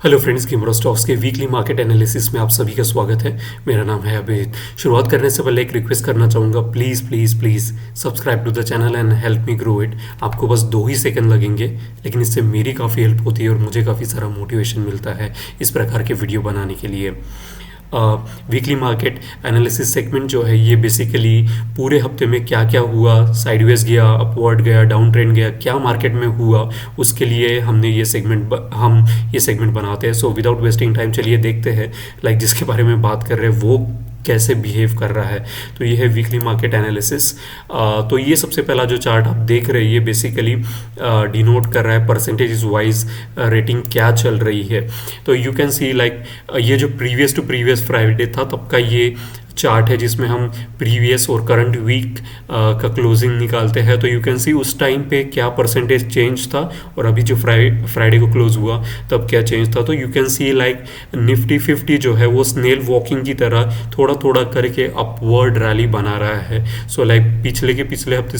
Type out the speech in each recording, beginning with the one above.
Hello friends, gamer stocks के weekly market analysis में आप सभी का स्वागत है। मेरा नाम है अभिजीत। शुरुआत करने से पहले एक रिक्वेस्ट करना चाहूँगा, please please please subscribe to the channel and help me grow it. आपको बस 2 ही सेकंड लगेंगे, लेकिन इससे मेरी काफ़ी हेल्प होती है और मुझे काफ़ी सारा मोटिवेशन मिलता है इस प्रकार के वीडियो बनाने के लिए। वीकली मार्केट एनालिसिस सेगमेंट जो है ये बेसिकली पूरे हफ्ते में क्या क्या हुआ, साइडवेज गया, अपवर्ड गया, डाउन ट्रेंड गया, क्या मार्केट में हुआ, उसके लिए हमने हम ये सेगमेंट बनाते हैं। सो विदाउट वेस्टिंग टाइम चलिए देखते हैं जिसके बारे में बात कर रहे हैं वो कैसे बिहेव कर रहा है। तो ये है वीकली मार्केट एनालिसिस। तो ये सबसे पहला जो चार्ट आप देख रहे हैं ये बेसिकली डिनोट कर रहा है परसेंटेज वाइज रेटिंग क्या चल रही है। तो यू कैन सी ये जो प्रीवियस टू प्रीवियस फ्राइडे था तब का ये चार्ट है जिसमें हम प्रीवियस और करंट वीक का क्लोजिंग निकालते हैं। तो यू कैन सी उस टाइम पे क्या परसेंटेज चेंज था और अभी जो फ्राइडे को क्लोज हुआ तब क्या चेंज था। तो यू कैन सी निफ्टी 50 जो है वो स्नेल वॉकिंग की तरह थोड़ा थोड़ा करके अपवर्ड रैली बना रहा है। सो पिछले हफ्ते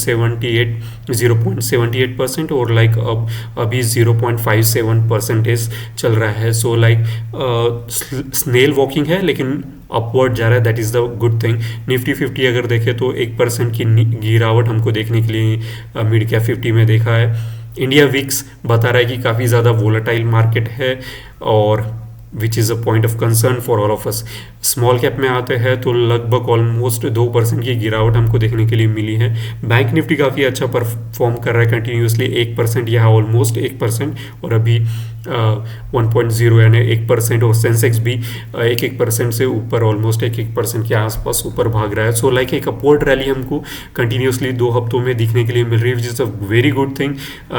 0.78% और अब अभी 0.57% चल रहा है। सो स्नेल वॉकिंग है लेकिन अपवर्ड जा रहा है, that is the good thing. Nifty 50 अगर देखें तो 1% की गिरावट हमको देखने के लिए मिड कैप 50 में देखा है। इंडिया विक्स बता रहा है कि काफ़ी ज़्यादा वोलेटाइल मार्केट है और which is a point of concern for all of us. Small cap में आते हैं तो लगभग ऑलमोस्ट 2% की गिरावट हमको देखने के लिए मिली है। बैंक निफ्टी काफ़ी अच्छा परफॉर्म कर रहा है कंटिन्यूसली, 1% यहाँ ऑलमोस्ट 1% और अभी 1.0 यानी 1%। और सेंसेक्स भी 1% से ऊपर ऑलमोस्ट 1% के आसपास ऊपर भाग रहा है। सो एक अपवर्ड रैली हमको कंटिन्यूसली 2 हफ्तों में दिखने के लिए मिल रही है, which is a very good thing.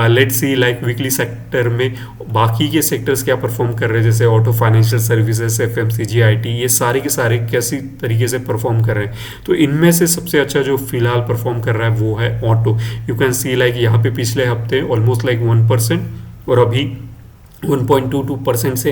Let's see weekly sector में बाकी के सेक्टर्स क्या परफॉर्म कर रहे हैं, जैसे auto, financial services, FMCG, IT, ये सारे के सारे कैसी तरीके से परफॉर्म कर रहे हैं। तो इनमें से सबसे अच्छा जो फिलहाल परफॉर्म कर रहा है वो है ऑटो। यू कैन सी यहाँ पे पिछले हफ्ते ऑलमोस्ट 1% और अभी 1.22% से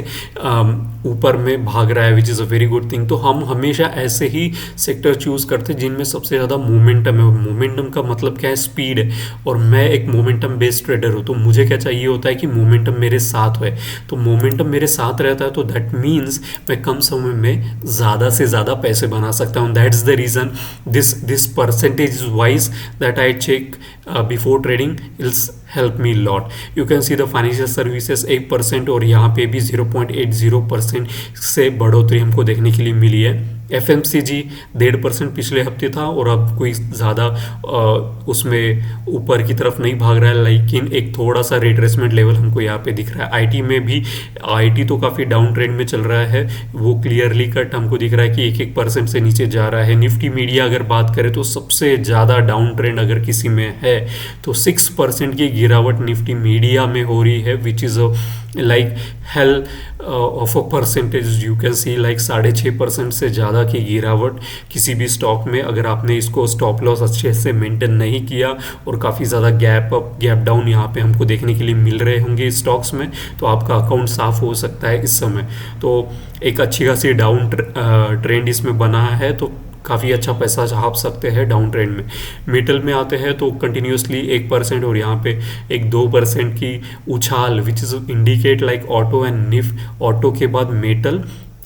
ऊपर में भाग रहा है, which is a very good thing. तो हम हमेशा ऐसे ही सेक्टर चूज़ करते हैं जिनमें सबसे ज़्यादा मोमेंटम है। मोमेंटम का मतलब क्या है? स्पीड है। और मैं एक मोमेंटम बेस्ड ट्रेडर हूँ, तो मुझे क्या चाहिए होता है कि मोमेंटम मेरे साथ है। तो मोमेंटम मेरे साथ रहता है तो दैट मीन्स मैं कम समय में ज़्यादा से ज़्यादा पैसे बना सकता हूँ। That is the reason this percentage wise that I check before trading ills help me lot. You can see the financial services 1% और यहाँ पे भी 0.80% से बढ़ोतरी हमको देखने के लिए मिली है। FMCG 1.5% पिछले हफ्ते था और अब कोई ज़्यादा उसमें ऊपर की तरफ नहीं भाग रहा है, लेकिन एक थोड़ा सा रिट्रेसमेंट लेवल हमको यहाँ पे दिख रहा है। IT में भी IT तो काफ़ी डाउन ट्रेंड में चल रहा है, वो क्लियरली कट हमको दिख रहा है कि 1% से नीचे जा रहा है। निफ्टी मीडिया अगर बात करें तो सबसे ज़्यादा डाउन ट्रेंड अगर किसी में है तो 6% की गिरावट निफ्टी मीडिया में हो रही है, which is hell of a percentage. You can सी 6.5% से ज़्यादा की गिरावट किसी भी स्टॉक में, अगर आपने इसको स्टॉप लॉस अच्छे से मेंटेन नहीं किया और काफ़ी ज़्यादा गैप अप गैप डाउन यहाँ पे हमको देखने के लिए मिल रहे होंगे स्टॉक्स में, तो आपका अकाउंट साफ हो सकता है इस समय। तो एक अच्छी खासी डाउन ट्रेंड इसमें बना है, तो काफ़ी अच्छा पैसा छाप सकते हैं डाउन ट्रेंड में। मेटल में आते हैं तो कंटिन्यूसली 1% और यहाँ पे एक 2% की उछाल, which is indicate auto and Nifty. Auto के बाद मेटल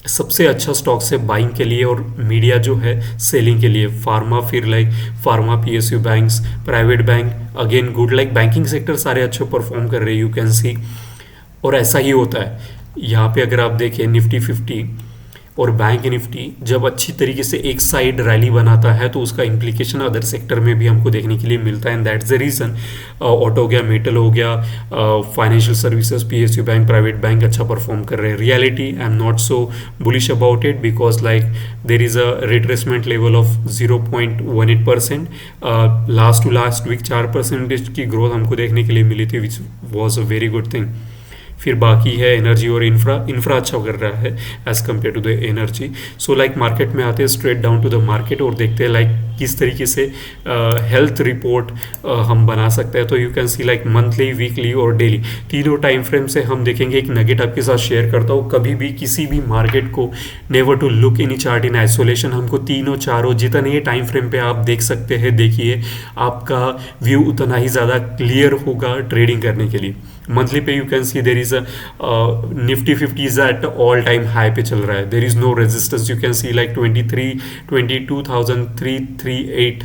सबसे अच्छा स्टॉक्स है बाइंग के लिए और मीडिया जो है सेलिंग के लिए। फार्मा फिर pharma, PSU banks, private bank again good. Banking sector सारे अच्छे परफॉर्म कर रहे हैं, यू कैन सी। और ऐसा ही होता है यहाँ पे अगर आप देखें निफ्टी 50 और बैंक निफ्टी जब अच्छी तरीके से एक साइड रैली बनाता है तो उसका इम्प्लीकेशन अदर सेक्टर में भी हमको देखने के लिए मिलता है। And that's the reason auto हो गया, मेटल हो गया, financial services, PSU bank, private bank अच्छा परफॉर्म कर रहे हैं। Reality I am not so bullish about it because there is a retracement level of 0.18%। Last to last week 4% की growth हमको देखने के लिए मिली थी, which was a very good thing. फिर बाकी है एनर्जी और इंफ्रा अच्छा कर रहा है as compare to the energy. So market में आते हैं straight down to the market और देखते हैं किस तरीके से हेल्थ रिपोर्ट हम बना सकते हैं। तो you can C monthly, weekly और डेली तीनों टाइम फ्रेम से हम देखेंगे। एक नगेट आपके साथ शेयर करता हूँ, कभी भी किसी भी मार्केट को never to look in chart in isolation. हमको तीनों चारों जितने टाइम फ्रेम पे आप देख सकते हैं देखिए, आपका व्यू उतना ही ज़्यादा क्लियर होगा ट्रेडिंग करने के लिए। मंथली पे you can see there is a Nifty 50 is at all time high पे चल रहा है, there is no resistance, you can see like 22,338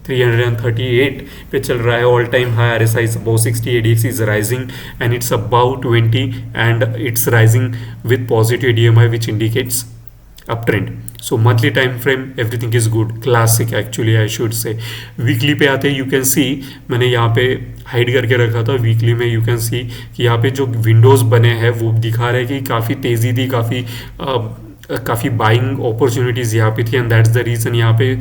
338 पे चल रहा है, all time high, R S I is about 60, ADX is rising and it's about 20 and it's rising with positive ADMI which indicates uptrend. So monthly time frame everything is good, classic actually I should say. Weekly पे आते हैं, you can सी मैंने यहाँ पे hide करके रखा था, weekly में यू कैन सी कि यहाँ पे जो विंडोज बने हैं वो दिखा रहे हैं कि काफ़ी तेज़ी थी, काफ़ी बाइंग अपॉर्चुनिटीज़ यहाँ पे थी एंड दैट्स द रीज़न यहाँ पे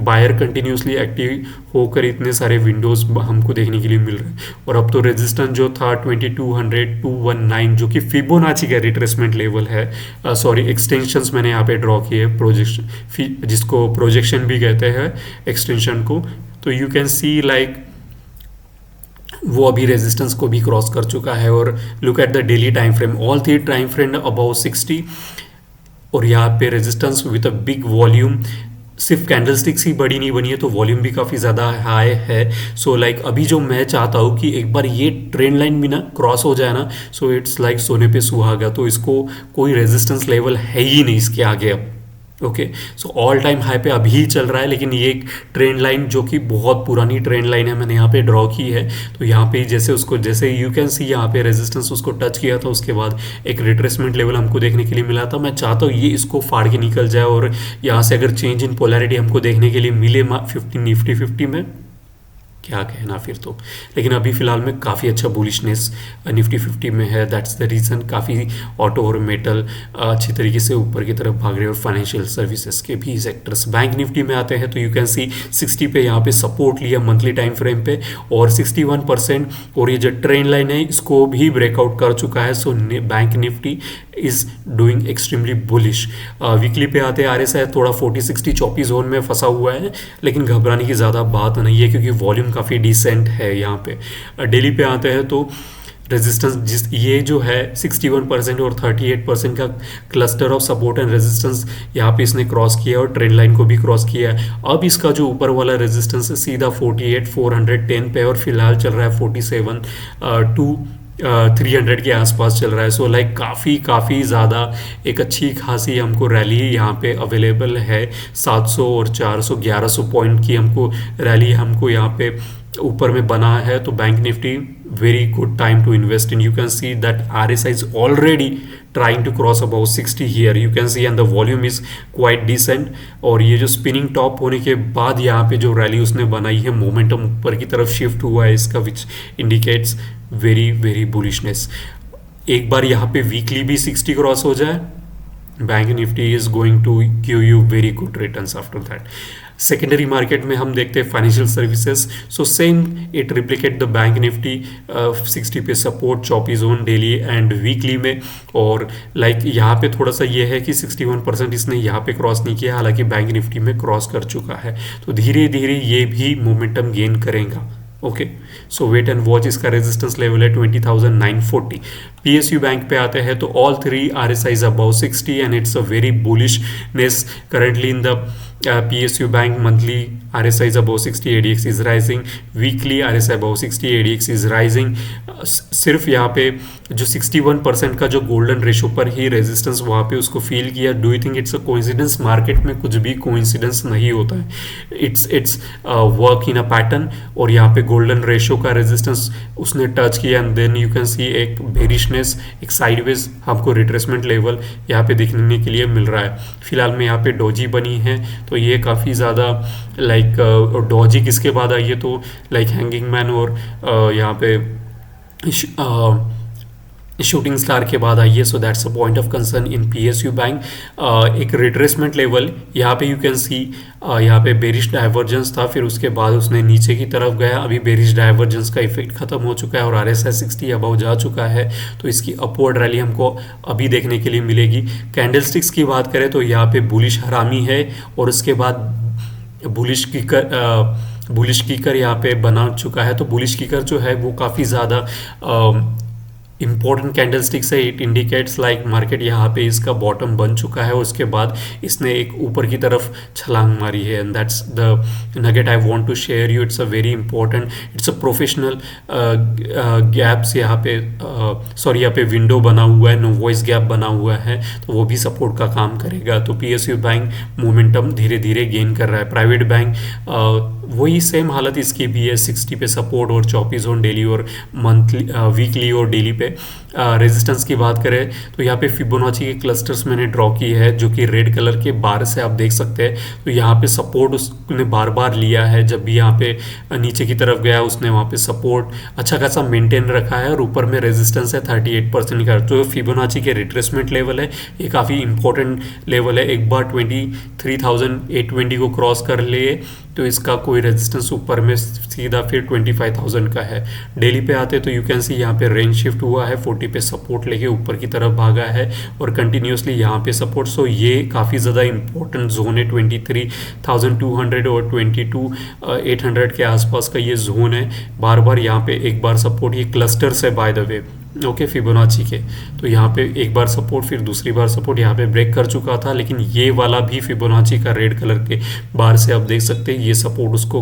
बायर कंटिन्यूसली एक्टिव होकर इतने सारे विंडोज हमको देखने के लिए मिल रहे हैं. और अब तो रेजिस्टेंस जो था 2200 219 जो कि फिबोनाची का रिट्रेसमेंट लेवल है, सॉरी एक्सटेंशंस मैंने यहाँ पे ड्रॉ किए, प्रोजेक्शन जिसको प्रोजेक्शन भी कहते हैं एक्सटेंशन को, तो यू कैन सी लाइक वो अभी रेजिस्टेंस को भी क्रॉस कर चुका है. और look at the daily time frame, all three time frame about 60 और यहाँ पे resistance with a big volume, सिर्फ कैंडलस्टिक्स ही बड़ी नहीं बनी है तो वॉल्यूम भी काफ़ी ज़्यादा हाई है. सो लाइक अभी जो मैं चाहता हूँ कि एक बार ये ट्रेंड लाइन भी ना क्रॉस हो जाए ना, सो इट्स लाइक सोने पे सुहागा, तो इसको कोई रेजिस्टेंस लेवल है ही नहीं इसके आगे अब. Okay, so all time high पे अभी चल रहा है, लेकिन ये एक ट्रेंड लाइन जो कि बहुत पुरानी ट्रेंड लाइन है मैंने यहाँ पे ड्रॉ की है, तो यहाँ पे जैसे उसको जैसे यू कैन सी यहाँ पे रेजिस्टेंस उसको टच किया था, उसके बाद एक रिट्रेसमेंट लेवल हमको देखने के लिए मिला था. मैं चाहता हूँ ये इसको फाड़ के निकल जाए और यहाँ से अगर चेंज इन पोलैरिटी हमको देखने के लिए मिले 50 निफ्टी 50 में, क्या कहना फिर तो. लेकिन अभी फिलहाल में काफ़ी अच्छा बुलिशनेस निफ्टी 50 में है, दैट्स द रीज़न. काफ़ी ऑटो और मेटल अच्छी तरीके से ऊपर की तरफ भाग रहे हैं और फाइनेंशियल सर्विसेज के भी सेक्टर्स. बैंक निफ्टी में आते हैं तो यू कैन सी 60 पे यहाँ पे सपोर्ट लिया मंथली टाइम फ्रेम पे और 61%, और ये जो ट्रेंड लाइन है इसको भी ब्रेकआउट कर चुका है. So bank Nifty is doing extremely bullish. Weekly पे आते हैं, आरएसआई थोड़ा 40-60 चौपी जोन में फंसा हुआ है, लेकिन घबराने की ज़्यादा बात नहीं है क्योंकि वॉल्यूम काफ़ी डिसेंट है यहाँ पे. डेली पे आते हैं तो रेजिस्टेंस ये जो है 61% और 38% का cluster of support and resistance यहाँ पे इसने क्रॉस किया और ट्रेंड लाइन को भी क्रॉस किया है. अब इसका जो ऊपर वाला रेजिस्टेंस है सीधा 48,410 पे और फिलहाल चल रहा है 47,300 के आसपास चल रहा है. सो लाइक काफ़ी ज़्यादा एक अच्छी खासी हमको रैली यहाँ पे अवेलेबल है. 700 और 400 1100 पॉइंट की हमको रैली हमको यहाँ पे ऊपर में बना है. तो bank Nifty very good time to invest in. You can see that RSI is already trying to cross about 60 here, you can see, and the volume is quite decent. और ये जो स्पिनिंग टॉप होने के बाद यहाँ पे जो rally उसने बनाई है, मोमेंटम ऊपर की तरफ शिफ्ट हुआ है इसका, विच इंडिकेट्स वेरी बुलिशनेस. एक बार यहाँ पे वीकली भी 60 क्रॉस हो जाए, bank Nifty is going to give you very good returns after that. Secondary market में हम देखते हैं financial services, so same it replicate the bank Nifty 60 पे सपोर्ट, चौपी जोन डेली एंड वीकली में. और लाइक यहाँ पे थोड़ा सा ये है कि 61% इसने यहाँ पे क्रॉस नहीं किया, हालांकि बैंक निफ्टी में क्रॉस कर चुका है. तो धीरे धीरे ये भी मोमेंटम गेन करेगा. Okay, so wait and watch. इसका रेजिस्टेंस लेवल है 20,940. PSU बैंक पे आते हैं तो all three RSI is about 60 and it's a very bullishness currently in the PSU bank. monthly RSI is above 60, ADX is rising. weekly RSI above 60, ADX is rising. सिर्फ यहाँ पे जो 61% का जो गोल्डन रेशो पर ही रेजिस्टेंस वहाँ पे उसको फील किया. Do you think it's a coincidence? Market में कुछ भी कोइंसिडेंस नहीं होता है, it's work in a pattern. और यहाँ पे गोल्डन रेशो का रेजिस्टेंस उसने टच किया and then you can see एक बेरिशनेस, एक साइडवेज हमको रिट्रेसमेंट लेवल यहाँ पे देखने के लिए मिल रहा है. फिलहाल में यहाँ पे डोजी बनी है तो ये काफ़ी ज़्यादा लाइक डोजी किसके बाद आई है तो लाइक हैंगिंग मैन और यहाँ पे शूटिंग स्टार के बाद आई है. So that's a point of concern in PSU bank. एक रिट्रेसमेंट लेवल यहाँ पे यू कैन सी, यहाँ पे बेरिश डाइवर्जेंस था, फिर उसके बाद उसने नीचे की तरफ गया. अभी बेरिश डाइवर्जेंस का इफेक्ट खत्म हो चुका है और RSI 60 अबव जा चुका है, तो इसकी अपवर्ड रैली हमको अभी देखने के लिए मिलेगी. कैंडलस्टिक्स की बात करें तो यहाँ पे बुलिश हरामी है और उसके बाद बुलिश कीकर यहाँ पे बना चुका है. तो बुलिश कीकर जो है वो काफ़ी ज़्यादा इंपॉर्टेंट कैंडलस्टिक्स है, इट इंडिकेट्स लाइक मार्केट यहाँ पे इसका बॉटम बन चुका है, उसके बाद इसने एक ऊपर की तरफ छलांग मारी है, and that's the nugget I want to share you. It's a very important, it's a professional gaps यहाँ पे, सॉरी यहाँ पे विंडो बना हुआ है, नो वॉइस गैप बना हुआ है, तो वो भी सपोर्ट का काम करेगा। तो पीएसयू बैंक मोमेंटम धीरे धीरे गेन कर रहा है। प्राइवेट बैंक वही सेम हालत इसकी भी है, 60 पे सपोर्ट और 24 ऑन डेली और मंथली वीकली और डेली पे। रेजिस्टेंस की बात करें तो यहाँ पे फिबोनाची के क्लस्टर्स मैंने ड्रॉ किए हैं, जो कि रेड कलर के बार से आप देख सकते हैं। तो यहाँ पे सपोर्ट उसने बार बार लिया है, जब भी यहाँ पे नीचे की तरफ गया उसने वहाँ पे सपोर्ट अच्छा खासा मेंटेन रखा है, और ऊपर में रेजिस्टेंस है 38% का। जो फिबोनाची के रिट्रेसमेंट लेवल है ये काफ़ी इंपॉर्टेंट लेवल है। एक बार 23,820 को क्रॉस कर लिए तो इसका कोई रेजिस्टेंस ऊपर में सीधा फिर 25,000 का है। डेली पे आते तो यू कैन सी यहाँ पे रेंज शिफ्ट हुआ है, 40 पे सपोर्ट लेके ऊपर की तरफ भागा है और कंटिन्यूसली यहाँ पे सपोर्ट। सो ये काफ़ी ज़्यादा इंपॉर्टेंट जोन है, 23,200 और 22,800 के आसपास का ये जोन है। बार बार यहाँ पे एक बार सपोर्ट, ये क्लस्टर्स है by the way, okay Fibonacci के। तो यहाँ पे एक बार सपोर्ट, फिर दूसरी बार सपोर्ट, यहाँ पे ब्रेक कर चुका था, लेकिन ये वाला भी फिबोनाची का रेड कलर के बार से आप देख सकते हैं ये सपोर्ट उसको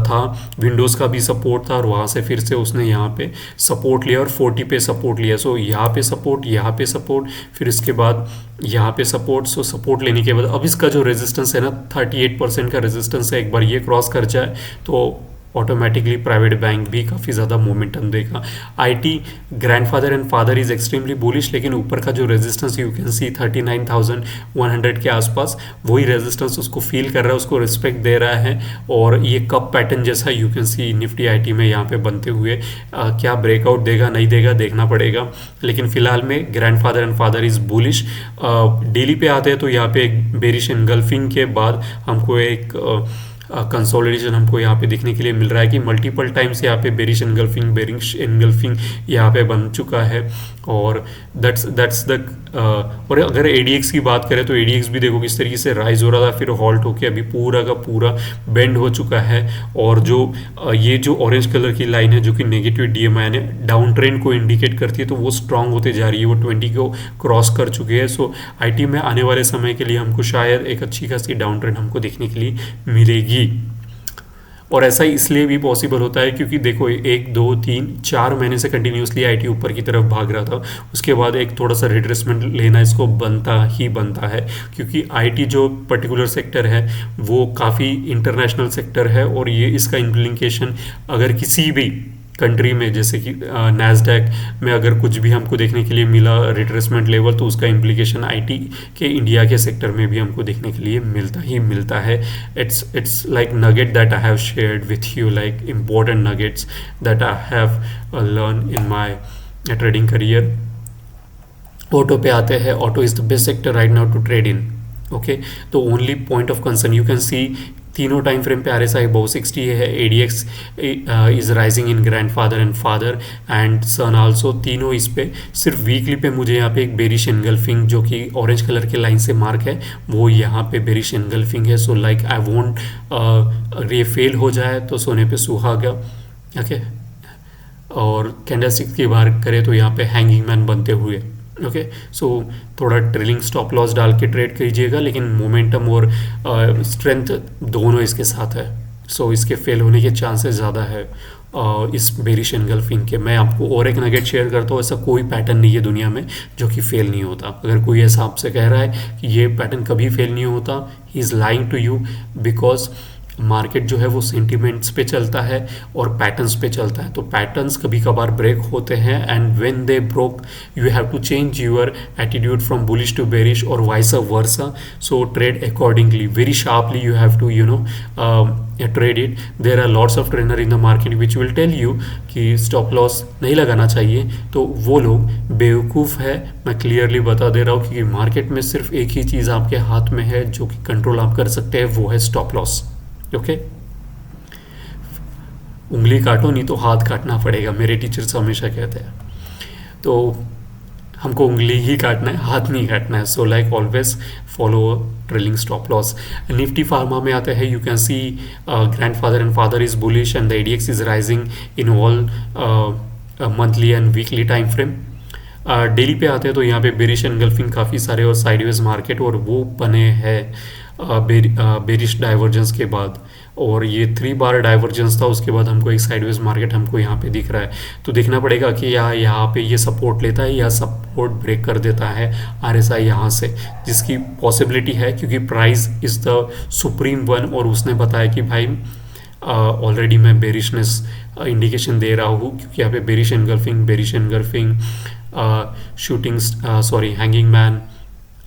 था। विंडोज़ का भी सपोर्ट था और वहाँ से फिर से उसने यहाँ पे सपोर्ट लिया और 40 पे सपोर्ट लिया। सो यहाँ पे सपोर्ट, यहाँ पे सपोर्ट, फिर इसके बाद यहाँ पे सपोर्ट। सो सपोर्ट लेने के बाद अब इसका जो रेजिस्टेंस है ना 38% का रेजिस्टेंस है, एक बार ये क्रॉस कर जाए तो ऑटोमेटिकली प्राइवेट बैंक भी काफ़ी ज़्यादा मोमेंटम देगा। IT grandfather and father is extremely bullish, लेकिन ऊपर का जो रेजिस्टेंस यू कैन सी 39,100 के आसपास, वही रेजिस्टेंस उसको फील कर रहा है, उसको रिस्पेक्ट दे रहा है। और ये कप पैटर्न जैसा you can C Nifty IT में यहाँ पे बनते हुए क्या ब्रेकआउट देगा नहीं देगा देखना पड़ेगा, लेकिन फिलहाल में grandfather and father is bullish. Daily पे आते हैं तो यहाँ पे एक बेरिश एनगल्फिंग के बाद हमको एक कंसोलिडेशन हमको यहाँ पे देखने के लिए मिल रहा है कि मल्टीपल टाइम्स यहाँ पे बेरिश एनगल्फिंग यहाँ पे बन चुका है। और दैट्स द और अगर एडीएक्स की बात करें तो एडीएक्स भी देखो किस तरीके से राइज हो रहा था, फिर हॉल्ट होके अभी पूरा का पूरा बेंड हो चुका है। और जो ये जो ऑरेंज कलर की लाइन है जो कि नेगेटिव डीएमआई ने डाउन ट्रेंड को इंडिकेट करती है, तो वो स्ट्रांग होते जा रही है, वो 20 को क्रॉस कर चुकी है। सो आईटी में आने वाले समय के लिए हमको शायद एक अच्छी खासी डाउन ट्रेंड हमको देखने के लिए मिलेगी। और ऐसा इसलिए भी पॉसिबल होता है क्योंकि देखो 1 2 3 4 महीने से कंटिन्यूसली आईटी ऊपर की तरफ भाग रहा था, उसके बाद एक थोड़ा सा रिट्रेसमेंट लेना इसको बनता है, क्योंकि आईटी जो पर्टिकुलर सेक्टर है वो काफ़ी इंटरनेशनल सेक्टर है। और ये इसका इम्प्लीकेशन अगर किसी भी कंट्री में जैसे कि नैस्डैक में अगर कुछ भी हमको देखने के लिए मिला रिट्रेसमेंट लेवल, तो उसका इम्प्लीकेशन आईटी के इंडिया के सेक्टर में भी हमको देखने के लिए मिलता है। It's like nugget that I have shared with you, like important nuggets that I have learn in my trading career. Auto पे आते हैं। Auto is the best sector right now to trade in, okay. तो only point of concern you can see तीनों time frame पे RSI above 60 है, ADX is rising in grandfather and father and son also, तीनों इस पे। सिर्फ weekly पे मुझे यहाँ पे एक बेरिश एनगल्फिंग जो कि ऑरेंज कलर के लाइन से मार्क है, वो यहाँ पे बेरिश एनगल्फिंग है। सो लाइक आई वॉन्ट अगर ये फेल हो जाए तो सोने पे सुहागा, ओके। और कैंडलस्टिक की बात करें तो यहाँ पे हैंगिंग मैन बनते हुए, ओके। सो थोड़ा ट्रेलिंग स्टॉप लॉस डाल के ट्रेड कीजिएगा, लेकिन मोमेंटम और स्ट्रेंथ दोनों इसके साथ है। सो इसके फेल होने के चांसेस ज़्यादा है इस बेरिश एनगल्फिंग के। मैं आपको और एक नगेट शेयर करता हूँ, ऐसा कोई पैटर्न नहीं है दुनिया में जो कि फेल नहीं होता। अगर कोई ऐसा आपसे कह रहा है कि ये पैटर्न कभी फेल नहीं होता, he is lying to you, because market जो है वो सेंटिमेंट्स पे चलता है और पैटर्न्स पे चलता है। तो पैटर्न्स कभी कभार ब्रेक होते हैं and when they broke you have to change your attitude from bullish to bearish और vice versa. So trade accordingly, very sharply you have to trade it. There are lots of trainer in the market which will tell you कि stop loss नहीं लगाना चाहिए, तो वो लोग बेवकूफ़ है। मैं क्लियरली बता दे रहा हूँ कि मार्केट में सिर्फ एक ही चीज़ आपके हाथ में है जो कि कंट्रोल आप कर सकते हैं, वो है स्टॉप लॉस, ओके। उंगली काटो नहीं तो हाथ काटना पड़ेगा, मेरे टीचर्स हमेशा कहते हैं। तो हमको उंगली ही काटना है, हाथ नहीं काटना है। So like always follow trailing stop loss. Nifty pharma में आते हैं, you can C grandfather and father is bullish and the ADX is rising in all monthly and weekly time frame. Daily पे आते हैं तो यहाँ पे बेरिश एनगल्फिंग काफ़ी सारे और साइडवेज मार्केट, और वो बने हैं बेरिश डाइवर्जेंस के बाद, और ये 3 बार डाइवर्जेंस था, उसके बाद हमको एक साइडवेज मार्केट हमको यहाँ पे दिख रहा है। तो देखना पड़ेगा कि यहाँ पे ये सपोर्ट लेता है या सपोर्ट ब्रेक कर देता है RSI यहाँ से, जिसकी पॉसिबिलिटी है क्योंकि price is the supreme one, और उसने बताया कि भाई ऑलरेडी मैं बेरिशनेस इंडिकेशन दे रहा हूँ, क्योंकि यहाँ पे bearish engulfing shooting sorry hanging man,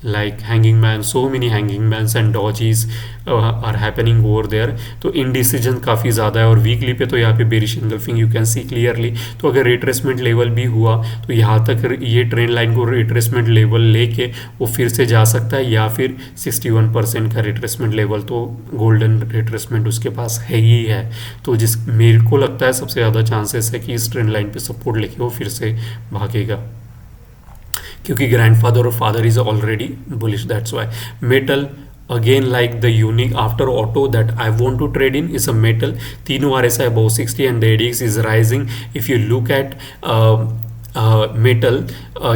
like hanging man, so many hanging mans and dodges are happening over there। तो indecision काफ़ी ज़्यादा है, और वीकली पे तो यहाँ पे bearish engulfing you can see clearly. तो अगर रिट्रेसमेंट लेवल भी हुआ तो यहाँ तक ये ट्रेंड लाइन को रिट्रेसमेंट लेवल लेके वो फिर से जा सकता है, या फिर 61% का रिट्रेसमेंट लेवल तो गोल्डन रिट्रेसमेंट उसके पास है ही है। तो जिस मेरे को लगता है सबसे ज़्यादा चांसेस है कि इस ट्रेंड लाइन पे सपोर्ट लेके वो फिर से भागेगा, क्योंकि ग्रैंडफादर और father is already bullish, that's why. Metal again like the unique after auto that I want to trade in is a metal। तीनों RSI above 60 and the ADX is rising। if you look at metal,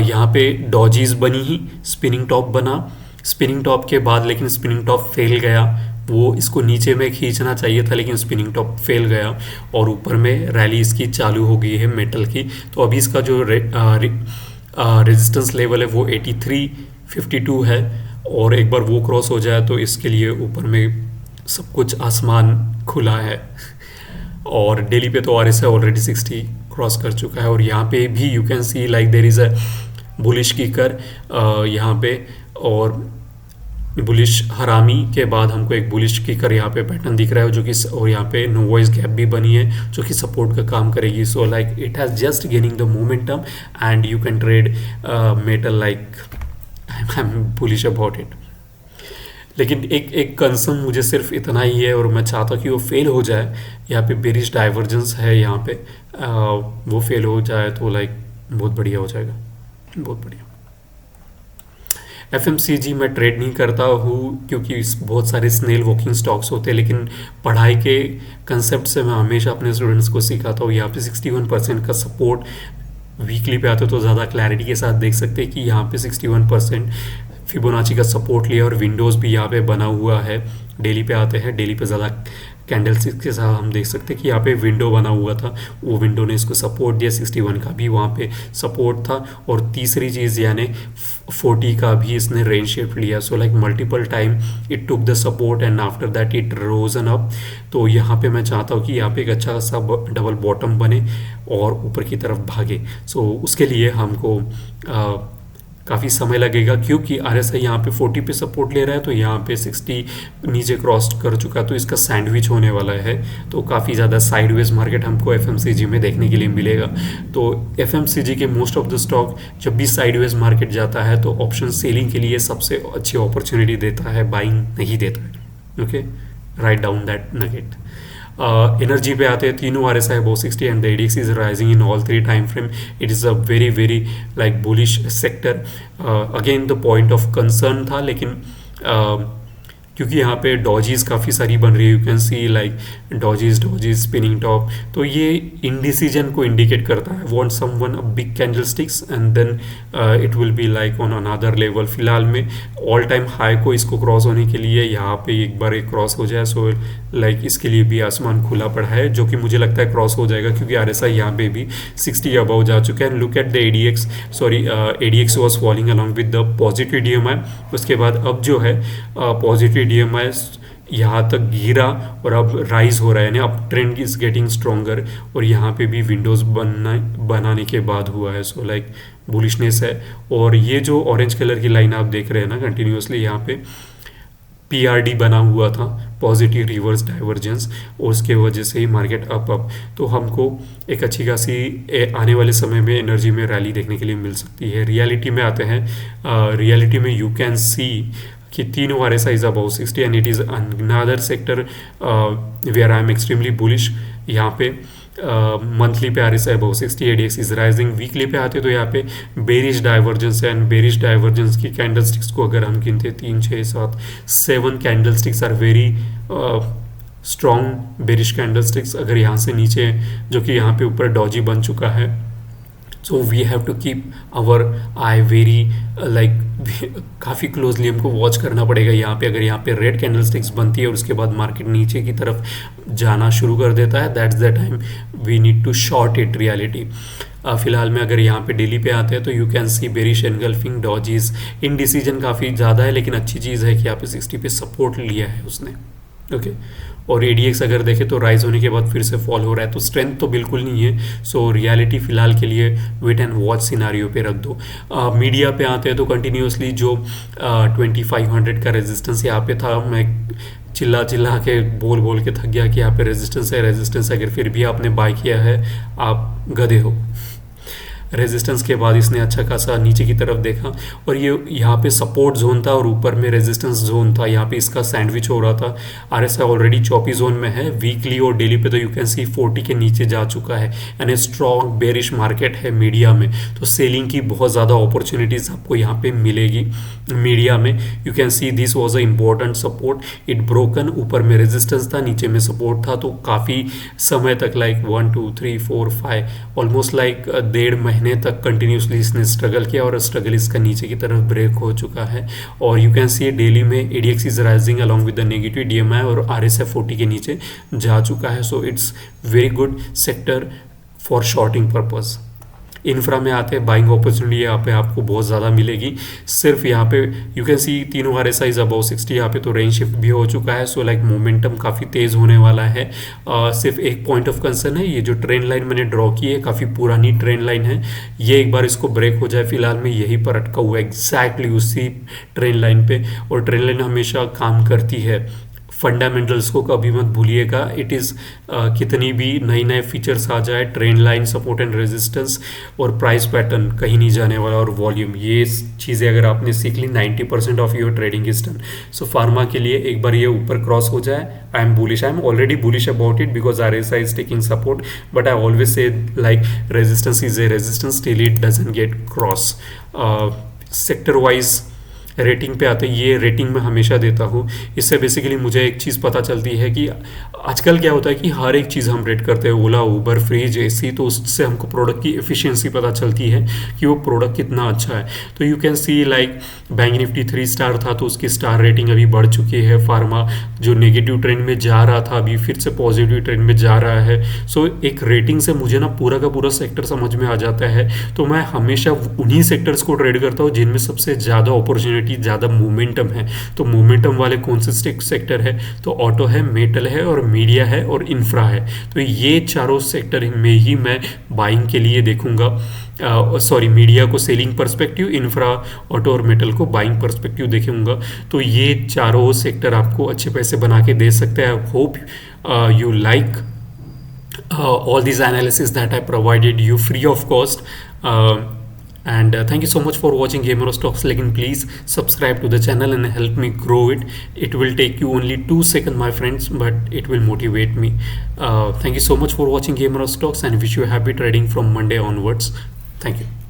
यहाँ पे डॉजीज बनी ही, spinning top बना, spinning top के बाद लेकिन spinning top fail गया, वो इसको नीचे में खींचना चाहिए था लेकिन स्पिनिंग टॉप फेल गया, और ऊपर में रैली इसकी चालू हो गई है मेटल की। तो अभी इसका जो रेजिस्टेंस लेवल है वो 83.52 है, और एक बार वो क्रॉस हो जाए तो इसके लिए ऊपर में सब कुछ आसमान खुला है। और डेली पे तो RSI ऑलरेडी 60 क्रॉस कर चुका है, और यहाँ पे भी you can see like there is a bullish kicker यहाँ पे, और बुलिश हरामी के बाद हमको एक बुलिश किकर यहाँ पे पैटर्न दिख रहा है, जो कि और यहाँ पे नो वॉइस गैप भी बनी है जो कि सपोर्ट का काम करेगी। So like it has just gaining the momentum and you can trade metal like I am bullish about it. लेकिन एक कंसर्न मुझे सिर्फ इतना ही है, और मैं चाहता कि वो फेल हो जाए। यहाँ पे बेरिश डाइवर्जेंस है, यहाँ पे वो फेल हो जाए तो लाइक बहुत बढ़िया हो जाएगा, बहुत बढ़िया। FMCG मैं ट्रेड नहीं करता हूँ क्योंकि बहुत सारे स्नेल वॉकिंग स्टॉक्स होते हैं, लेकिन पढ़ाई के कंसेप्ट से मैं हमेशा अपने स्टूडेंट्स को सिखाता हूँ। यहाँ पे 61% का सपोर्ट वीकली पे आते तो ज़्यादा क्लैरिटी के साथ देख सकते हैं कि यहाँ पे 61% फिबोनाची का सपोर्ट लिया, और विंडोज़ भी यहाँ पे बना हुआ है। डेली पे आते हैं, डेली पे ज़्यादा कैंडलस्टिक्स के साथ हम देख सकते हैं कि यहाँ पे विंडो बना हुआ था, वो विंडो ने इसको सपोर्ट दिया, 61 का भी वहाँ पे सपोर्ट था, और तीसरी चीज़ यानी 40 का भी इसने रेंज शेप लिया। So like multiple time it took the support and after that it risen up. तो यहाँ पे मैं चाहता हूँ कि यहाँ पे एक अच्छा सा डबल बॉटम बने और ऊपर की तरफ भागे। सो उसके लिए हमको काफ़ी समय लगेगा, क्योंकि RSI यहाँ पे 40 पे सपोर्ट ले रहा है, तो यहाँ पे 60 नीचे क्रॉस कर चुका, तो इसका सैंडविच होने वाला है। तो काफ़ी ज़्यादा साइडवेज मार्केट हमको FMCG में देखने के लिए मिलेगा। तो FMCG के मोस्ट ऑफ द स्टॉक जब भी साइडवेज मार्केट जाता है तो ऑप्शन सेलिंग के लिए सबसे अच्छी अपॉर्चुनिटी देता है, बाइंग नहीं देता है। Okay, write down that nugget. Energy पे आते हैं, तीनों RSI above 60 and the ADX is rising in all 3 time frame। it is a very like bullish sector। again the point of concern था, लेकिन क्योंकि यहाँ पे डॉजीज काफ़ी सारी बन रही है, you can see like dojis spinning top, तो ये इंडिसीजन को इंडिकेट करता है। Want someone a big candlesticks and then it will be like on another level. फिलहाल में ऑल टाइम हाई को इसको क्रॉस होने के लिए यहाँ पे एक बार एक क्रॉस हो जाए, सो लाइक इसके लिए भी आसमान खुला पड़ा है, जो कि मुझे लगता है क्रॉस हो जाएगा, क्योंकि RSI यहाँ पे भी 60 अबव जा चुका है। And look at the ADX was falling along with the positive DMI। उसके बाद अब जो है पॉजिटिव DMI यहाँ तक गिरा और अब राइज हो रहा है, यानी अब ट्रेंड इज गेटिंग स्ट्रोंगर, और यहाँ पे भी विंडोज बनाने के बाद हुआ है। सो लाइक बुलिशनेस है। और ये जो ऑरेंज कलर की लाइन आप देख रहे हैं ना कंटिन्यूसली, यहाँ पे PRD बना हुआ था, पॉजिटिव रिवर्स डाइवर्जेंस, और उसके वजह से ही मार्केट अप। तो हमको एक अच्छी खासी आने वाले समय में एनर्जी में रैली देखने के लिए मिल सकती है। रियलिटी में आते हैं, रियलिटी में यू कैन सी कि तीनों RSI is above 60 and it is another sector where I am extremely bullish। यहाँ पे मंथली पे RSI above 60, ADX is rising। Weekly पे आते तो यहाँ पे बेरिश डाइवर्जेंस है, एंड बेरिश डाइवर्जेंस की कैंडलस्टिक्स को अगर हम गिनते 3, 6, 7, 7 candlesticks are very strong bearish candlesticks. अगर यहाँ से नीचे, जो कि यहाँ पे ऊपर डॉजी बन चुका है, so we have to keep our eye very like काफ़ी क्लोजली हमको वॉच करना पड़ेगा यहाँ पे। अगर यहाँ पे रेड कैंडल स्टिक्स बनती है और उसके बाद मार्केट नीचे की तरफ जाना शुरू कर देता है, that's the time we need to short it reality. फिलहाल में अगर यहाँ पे डेली पे आते हैं तो you can see bearish engulfing dojis, indecision काफ़ी ज़्यादा है, लेकिन अच्छी चीज़ है कि यहाँ पे 60 पे सपोर्ट लिया है उसने। ओके और एडीएक्स अगर देखें तो राइज होने के बाद फिर से फॉल हो रहा है, तो स्ट्रेंथ तो बिल्कुल नहीं है। सो रियलिटी फिलहाल के लिए वेट एंड वॉच सिनारियो पे रख दो। मीडिया पे आते हैं तो कंटिन्यूसली जो 2500 का रेजिस्टेंस यहाँ पे था, मैं चिल्ला चिल्ला के बोल बोल के थक गया कि यहाँ पे रेजिस्टेंस है रेजिस्टेंस है। अगर फिर भी आपने बाय किया है आप गधे हो। रेजिस्टेंस के बाद इसने अच्छा खासा नीचे की तरफ देखा और ये यहाँ पे सपोर्ट जोन था और ऊपर में रेजिस्टेंस जोन था, यहाँ पे इसका सैंडविच हो रहा था। आरएसआई ऑलरेडी चॉपी जोन में है, वीकली और डेली पे तो यू कैन सी 40 के नीचे जा चुका है एंड स्ट्रॉन्ग बेरिश मार्केट है मीडिया में, तो सेलिंग की बहुत ज़्यादा अपॉर्चुनिटीज़ आपको यहाँ पे मिलेगी। मीडिया में you can see this was a important support, it broken, ऊपर में रेजिस्टेंस था नीचे में सपोर्ट था, तो काफ़ी समय तक लाइक 1 2 3 4 5 ऑलमोस्ट लाइक 1.5 महीने तक कंटिन्यूसली इसने स्ट्रगल किया और स्ट्रगल इसका नीचे की तरफ ब्रेक हो चुका है। और यू कैन सी डेली में ADX is rising along with the negative DMI और आरएसआई 40 के नीचे जा चुका है। So it's very good sector for shorting purpose. Infra में आते हैं, बाइंग अपॉर्चुनिटी यहाँ पे आपको बहुत ज़्यादा मिलेगी। सिर्फ यहाँ पे यू कैन सी तीनों आरएसआई अबाउ 60, यहाँ पे तो रेंज शिफ्ट भी हो चुका है। सो लाइक मोमेंटम काफ़ी तेज़ होने वाला है। सिर्फ एक पॉइंट ऑफ कंसर्न है, ये जो ट्रेंड लाइन मैंने ड्रॉ की है काफ़ी पुरानी ट्रेंड लाइन है, ये एक बार इसको ब्रेक हो जाए, फिलहाल में यहीं पर अटका हुआ है एग्जैक्टली उसी ट्रेंड लाइन पे। और ट्रेंड लाइन हमेशा काम करती है, फंडामेंटल्स को कभी मत भूलिएगा। इट इज़ कितनी भी नई नए फीचर्स आ जाए, trend line, support and resistance और प्राइस पैटर्न कहीं नहीं जाने वाला, और वॉल्यूम, ये चीज़ें अगर आपने सीख ली 90% of your trading is done. So pharma के लिए एक बार ये ऊपर क्रॉस हो जाए, I am bullish, I am already bullish about it because RSI is taking support, but I always say like resistance is a resistance till it doesn't get cross. Sector wise rating पे आते हैं, ये rating मैं हमेशा देता हूँ। इससे basically मुझे एक चीज़ पता चलती है कि आजकल क्या होता है कि हर एक चीज़ हम रेट करते हैं, ओला, उबर, फ्रिज, एसी, तो उससे हमको प्रोडक्ट की एफिशिएंसी पता चलती है कि वो प्रोडक्ट कितना अच्छा है। तो you can see like bank Nifty 3 star था तो उसकी स्टार रेटिंग अभी बढ़ चुकी है। फार्मा जो नेगेटिव ट्रेंड में जा रहा था अभी फिर से पॉजिटिव ट्रेंड में जा रहा है। सो एक रेटिंग से मुझे ना पूरा का पूरा सेक्टर समझ में आ जाता है, तो मैं हमेशा उन्हीं सेक्टर्स को ट्रेड करता हूँ जिनमें सबसे ज़्यादा अपॉर्चुनिटी, ज़्यादा मोमेंटम है। तो मोमेंटम वाले कौन से सेक्टर है, तो ऑटो है, मेटल है और मीडिया है और इंफ्रा है। तो ये चारों सेक्टर में ही मैं बाइंग के लिए देखूंगा। मीडिया को सेलिंग पर्सपेक्टिव, इंफ्रा, ऑटो और मेटल को बाइंग पर्सपेक्टिव देखूंगा। तो ये चारों सेक्टर आपको अच्छे पैसे बना के दे सकते हैं। I hope you like all these analysis that I provided you free of cost. And thank you so much for watching Gamer Stocks. Lekin please subscribe to the channel and help me grow it. It will take you only 2 seconds, my friends, but it will motivate me. Thank you so much for watching Gamer Stocks and wish you happy trading from Monday onwards. Thank you.